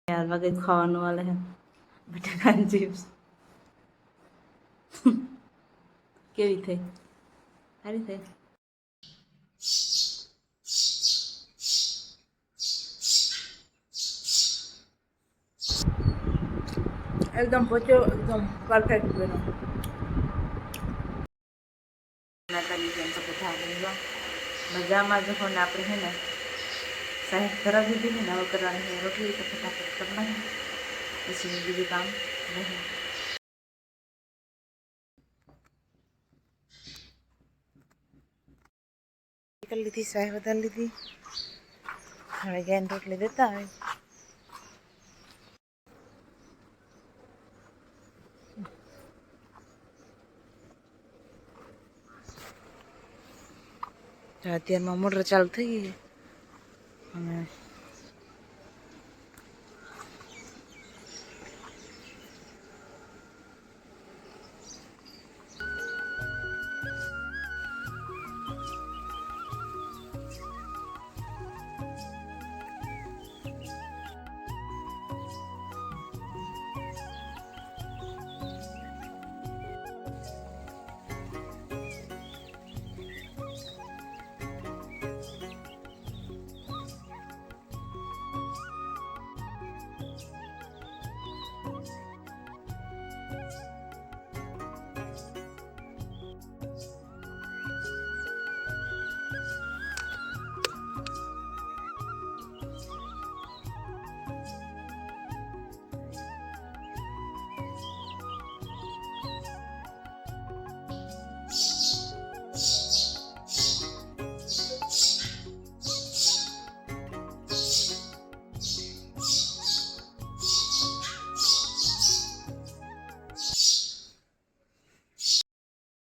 यार वगे खाने वाले हैं बटाका चिप्स કેવી થઈ સારી થઈ एकदम पचो एकदम परफेक्ट बनो नाताली જેમ તો બધા બનવા મજામાં જ હોને આપણે હે ને સાહેબ કરાવી દીધી ને હવે કરવાની છે રોટલી તો ફટાફટ કરવાની પછી બીજું કામ નહીં कर ली थी चाय बदल ली थी हमें गैन रोटली देता है અત્યારમાં મોટર ચાલુ થઈ ગઈ અને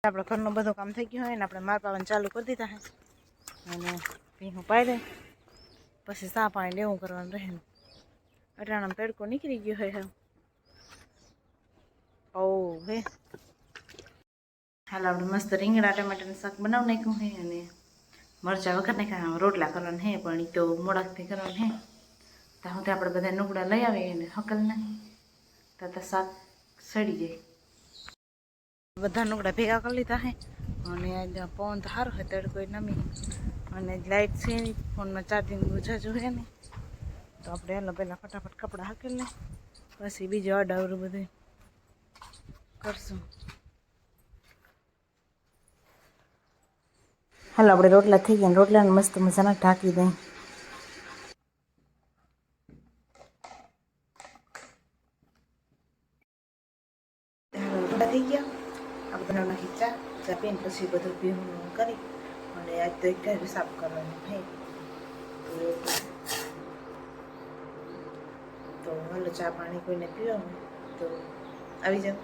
આપણે ઘરનું બધું કામ થઈ ગયું હોય ને આપણે માર પાવાનું ચાલુ કરી દીધા હે અને ભીનું પાઈ દે પછી ચા પાણી લેવું કરવાનું રહે ને અટાણામાં તડકો નીકળી ગયો હોય ઓ હે હાલ આપણે મસ્ત રીંગણા ટમાટાનું શાક બનાવી નાખ્યું હે અને મરચાં વખત નાખ્યા રોટલા કરવાના હે પણ એ તો મોડાકથી કરવાનું હે ત્યાં સુધી આપણે બધા નુકડા લઈ આવીએ અને હકલ નહીં તો શાક સડી જાય બધા નુકડા ભેગા કરી લીધા હે અને પવન તો સારો હોય તડકો નમી અને લાઇટ છે નહીં ફોનમાં ચાર્જિંગ ઓછા જોઈએ ને તો આપણે હાલો પહેલાં ફટાફટ કપડાં હાકેલ ને પછી બીજું અડાવરું બધું કરશું હાલો આપણે રોટલા થઈ ગયા રોટલાને મસ્ત મજાના ઢાંકી દઈએ રોટલા થઈ ગયા આપણે બનાવના ખીચા ચા પીને પછી બધું ભીનું કરી અને આજ તો એક ટાઈમ સાફ કરવાનું હે તો હાલો ચા પાણી કોઈને પીવાનું તો આવી જાવ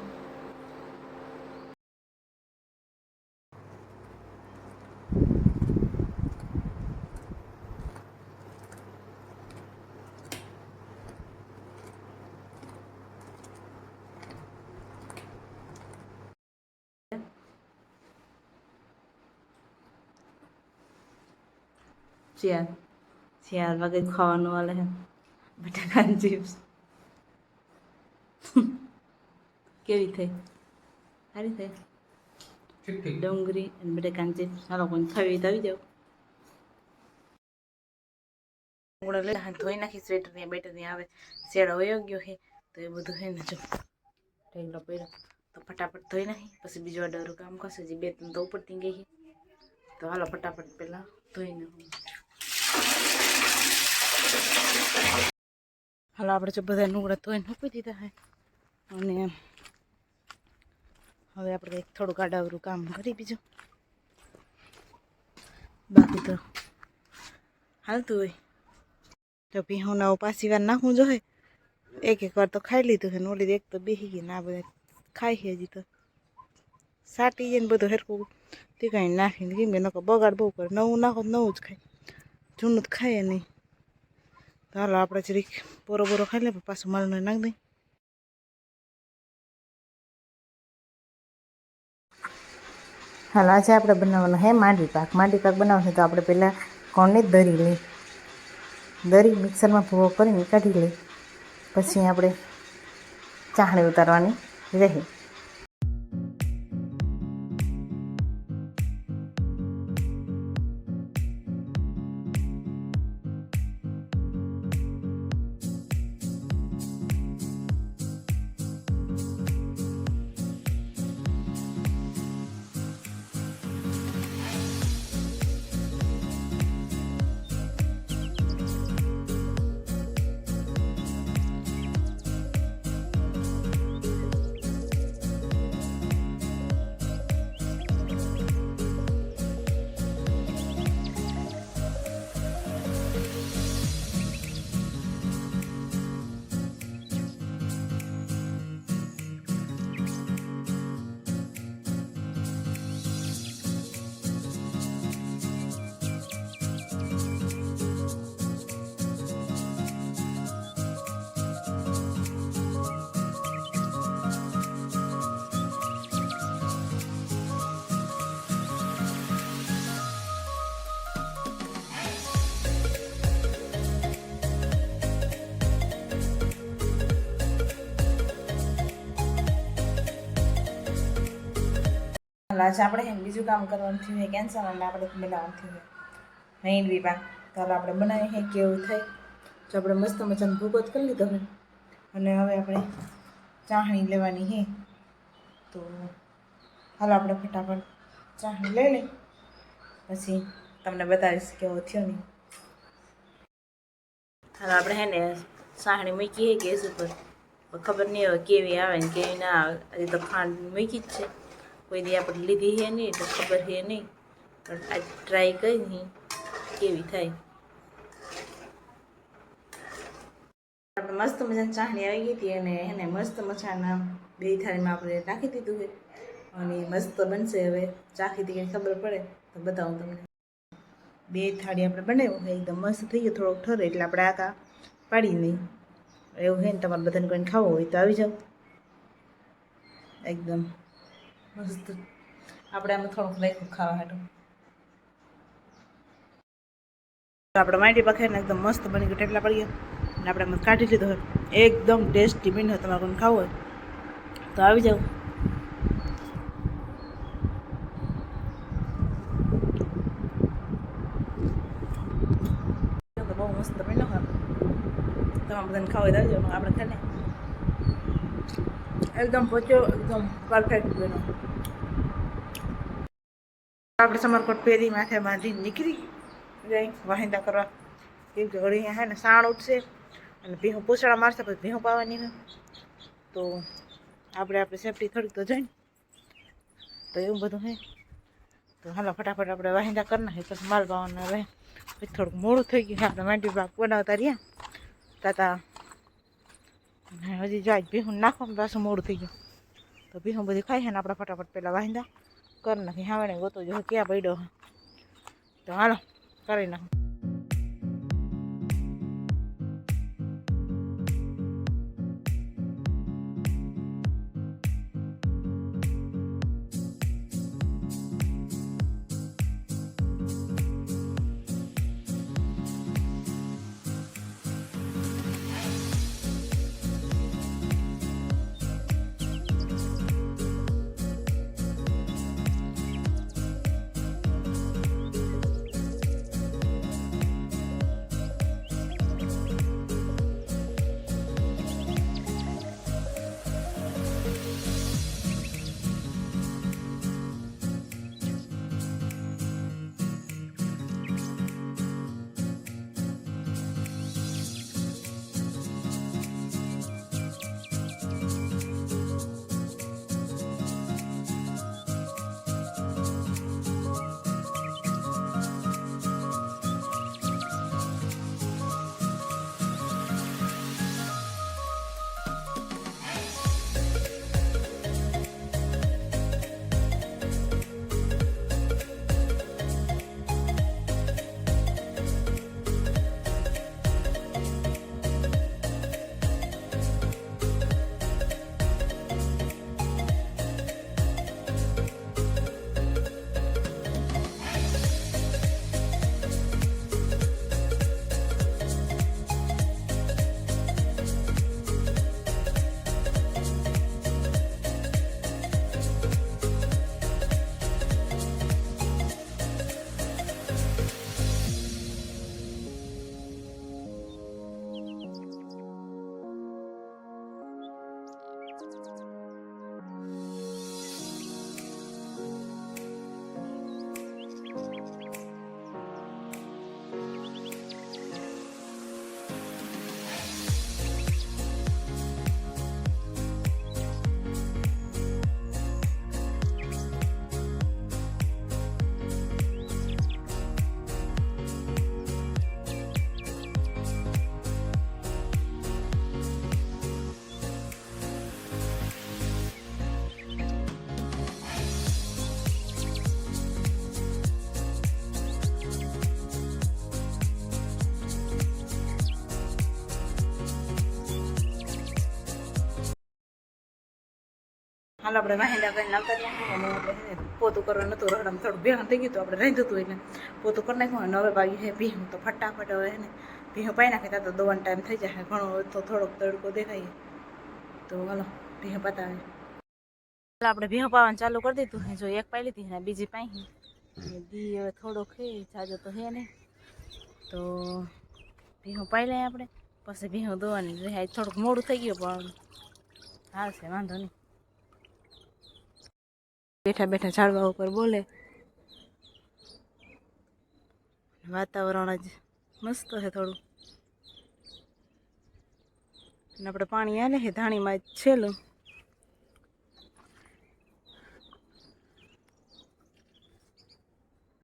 ચાર વાગે ખાવાનું વાલે હે બટાકા ચિપ્સ કેવી થઈ સારી થઈ ડુંગળી અને બટાકાની ચિપ્સ હાલો કોઈ ખાવી તો આવી જાવ ધોઈ નાખી સ્વેટર ને બેટર ને આવે શેડો વયો ગયો હે તો એ બધું હે ને જો ઢેગલો પડ્યો તો ફટાફટ ધોઈ નાખી પછી બીજું અડારું કામ કરશે જે બે ત્રણ તો ઉપરથી ગઈ છે તો હાલો ફટાફટ પહેલાં ધોઈ નાખું હાલો આપણે જો બધા નુકડા ધોઈને મૂકી દીધા હે અને હવે આપણે કંઈક થોડુંક આડાવરું કામ કરી બીજું બાકી તો હાલતું હોય તો ભીહું પાછી વાર નાખવું જોઈએ એક વાર તો ખાઈ લીધું છે ને ઓલી એક તો બેસી ગઈ ને આ બધા ખાઈ છે હજી તો સાટી જાય ને બધું હેરકું તે કાંઈ નાખીને કેમ કે નકો બગાડ બહુ કરે નવું નાખો નવું જ ખાય જૂનું જ ખાઈએ નહીં તો હાલો આપણે જરીક બોરો ખાઈ લે પાછું માલને નાખી દઈ હાલ આજે આપણે બનાવવાનો હે માંડવી પાક બનાવશે તો આપણે પહેલાં કોણને દરી લઈ દરી મિક્સરમાં ભૂવો કરીને કાઢી લઈ પછી આપણે ચાસણી ઉતારવાની રહે. આજે આપણે બીજું કામ કરવાનું થયું હોય કેન્સર અને આપણે બનાવવાનું થયું હોય હિન્દી પાક. તો આપણે બનાવીએ કેવું થાય. જો આપણે મસ્ત મજાનો ભૂકો જ કરી લીધો હોય અને હવે આપણે ચાસણી લેવાની છે. તો હાલો આપણે ફટાફટ ચાસણી લઈ લઈ, પછી તમને બતાવીશ કેવો થયો નહીં. હાલો આપણે હે ને ચાસણી મૂકી ગેસ ઉપર, ખબર નહીં હવે કેવી આવે ને કેવી ના આવે. હજી તો ખાંડ મૂકી જ છે, કોઈ દી આપણે લીધી છે નહીં તો ખબર છે નહીં, પણ આજ ટ્રાય કરી કેવી થાય. આપણે મસ્ત મજાની ચાસણી આવી ગઈ હતી અને એને મસ્ત મજાના બે થાળીમાં આપણે નાખી દીધું છે અને મસ્ત બનશે. હવે ચાખીથી કંઈ ખબર પડે તો બતાવું તમને. બે થાળી આપણે બનાવ્યું છે, એકદમ મસ્ત થઈ ગયું. થોડોક ઠરે એટલે આપણે આકા પાડી નહીં. એવું છે ને તમારે બધાને કોઈને ખાવું હોય તો આવી જાઓ. એકદમ મસ્ત આપણે આમાં થોડુંક રાખ્યું ખાવા હાટું. આપણે માટી પખાઈને એકદમ મસ્ત બની ગયું, ટેટલા પડી ગયા અને આપણે એમાં કાઢી લીધો હોય. એકદમ ટેસ્ટી બન્યો. તમારે કોઈને ખાવું હોય તો આવી જાઓ. બહુ મસ્ત બન્યો હોય. તમારે બધાને ખાવું હોય તો આવી જાઓ. આપણે ખાને એકદમ પચ્યો, એકદમ પરફેક્ટ બન્યો. આપણે સમરકોટ પહેરી માથે બાંધી નીકળી જાય વાહિંદા કરવા, કેમ કે ઘડી અહીંયા હે ને સાણ ઉઠશે અને ભીહું પૂછડા મારશે, પછી ભીહું પાવાની હોય તો આપણે સેફટી થોડીક તો જાય. તો એવું બધું હે. તો હાલો ફટાફટ આપણે વાહિંદા કરી નાખીએ, પછી માલ પાવાના રહે. પછી થોડુંક મોડું થઈ ગયું. આપણે માંડી પાક બનાવતા રહ્યા તાતા હજી જાય ભીહું નાખવામાં પાછું મોડું થઈ ગયું. તો ભીહું બધી ખાઈ છે ને આપણે ફટાફટ પહેલાં વાહિંદા કરી નાખી. હાવણે ગોતો જો ક્યાં પડ્યો. તો હાલો કરી નાખો. હાલ આપણે વાહિંદા કરીને આવતા રહ્યા અને આપણે પોતું કરવાનું નતું રડમ થોડું ભેગું થઈ ગયું તો આપણે રાંધ્યું હતું એટલે પોતું કરી નાખ્યું અને હવે બાકી છે ભીહું તો ફટાફટ હવે ને ભીહું પાઈ નાખે ત્યાં તો દોવાનો ટાઈમ થઈ જાય ઘણો તો થોડોક તડકો દેખાય તો હાલો ભીહું પતાવે આપણે ભીહું પાવાનું ચાલુ કરી દીધું જો એક પાઈ લીધી ને બીજી પાઈ દી હવે થોડોક હે જાજો તો હે નહીં તો ભીહું પાઈ લઈએ આપણે પછી ભીહું દોવાની રહે થોડુંક મોડું થઈ ગયું પણ હાલશે વાંધો નહીં બેઠા બેઠા ઝાડવા ઉપર બોલે વાતાવરણ જ મસ્ત છે થોડું અને આપણે પાણી આલે છે ધાણીમાં જ છેલ્લું